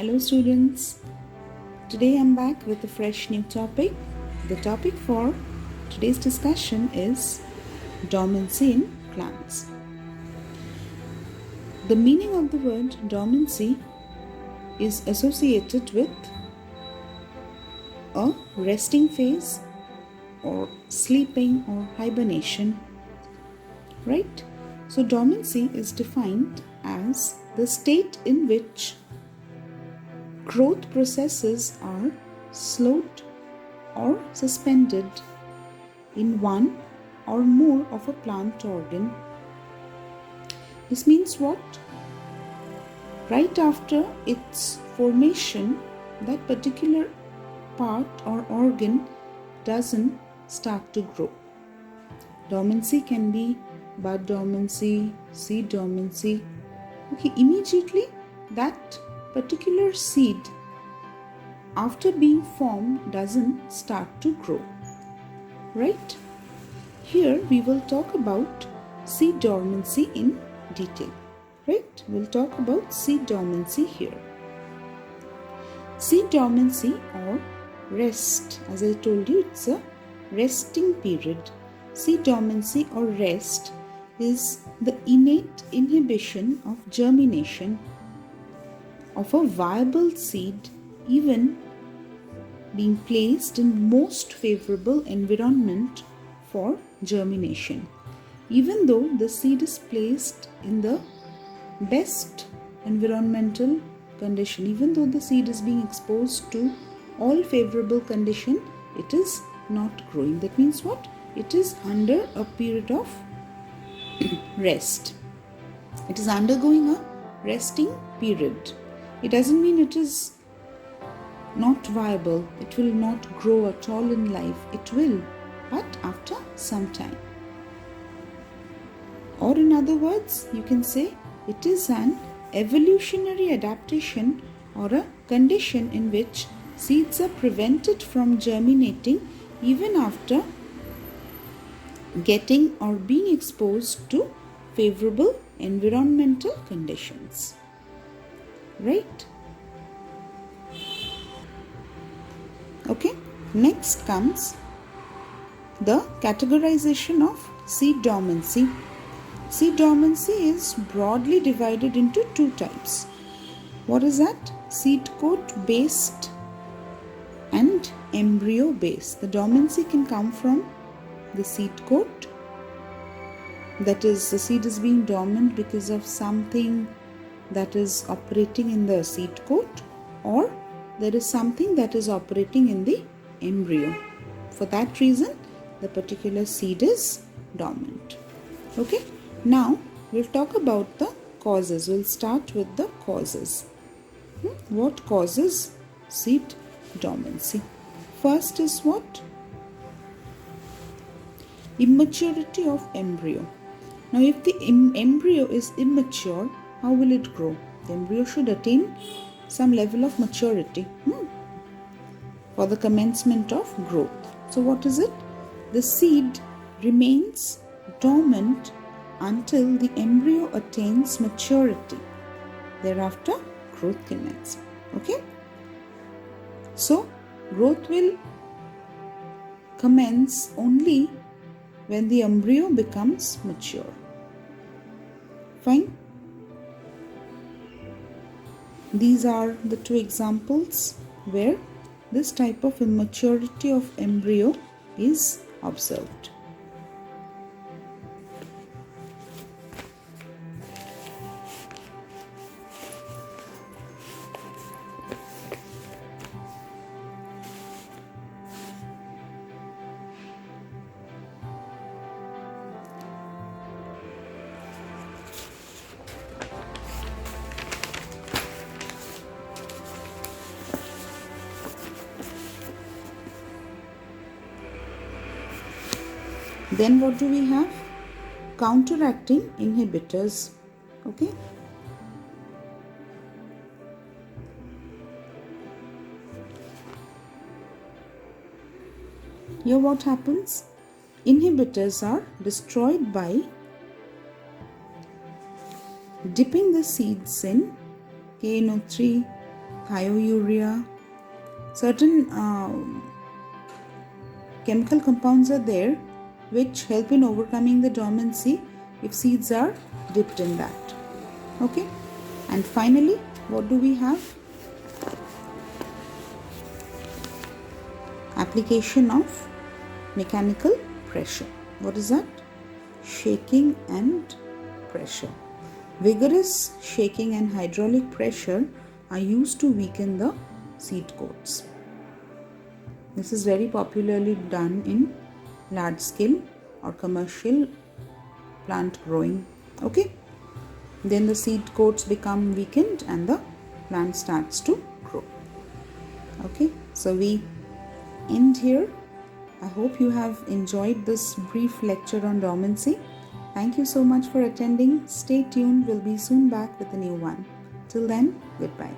Hello students, today I'm back with a fresh new topic. The topic for today's discussion is dormancy in plants. The meaning of the word dormancy is associated with a resting phase or sleeping or hibernation, right? So dormancy is defined as the state in which growth processes are slowed or suspended in one or more of a plant organ. This means what? Right after its formation, that particular part or organ doesn't start to grow. Dormancy can be bud dormancy, seed dormancy. Okay, immediately that particular seed after being formed doesn't start to grow, right? Here we will talk about seed dormancy in detail, right? We'll talk about seed dormancy here. Seed dormancy or rest, as I told you, it's a resting period. Seed dormancy or rest is the innate inhibition of germination of a viable seed, even being placed in most favorable environment for germination. Even though the seed is placed in the best environmental condition, even though the seed is being exposed to all favorable condition, it is not growing. That means what? It is under a period of rest. It is undergoing a resting period. It doesn't mean it is not viable. It will not grow at all in life. It will, but after some time. Or in other words, you can say it is an evolutionary adaptation or a condition in which seeds are prevented from germinating even after getting or being exposed to favorable environmental conditions. Right? Okay, next comes the categorization of seed dormancy. Seed dormancy is broadly divided into two types. What is that? Seed coat based and embryo based. The dormancy can come from the seed coat, that is, the seed is being dormant because of something that is operating in the seed coat, or there is something that is operating in the embryo. For that reason, the particular seed is dormant. Okay, now we'll talk about the causes. We'll start with the causes. What causes seed dormancy? First is what? Immaturity of embryo. Now, if the embryo is immature, how will it grow? The embryo should attain some level of maturity for the commencement of growth. So what is it? The seed remains dormant until the embryo attains maturity. Thereafter, growth commences. Okay? So, growth will commence only when the embryo becomes mature. Fine? These are the two examples where this type of immaturity of embryo is observed. Then what do we have? Counteracting inhibitors. Okay. Here what happens? Inhibitors are destroyed by dipping the seeds in KNO3 thiourea. Certain chemical compounds are there which help in overcoming the dormancy if seeds are dipped in that. Okay, and finally, what do we have? Application of mechanical pressure. What is that? Shaking and pressure. Vigorous shaking and hydraulic pressure are used to weaken the seed coats. This is very popularly done in large scale or commercial plant growing. Okay, then the seed coats become weakened and the plant starts to grow. Okay, so we end here. I hope you have enjoyed this brief lecture on dormancy. Thank you so much for attending. Stay tuned. We'll be soon back with a new one. Till then, goodbye.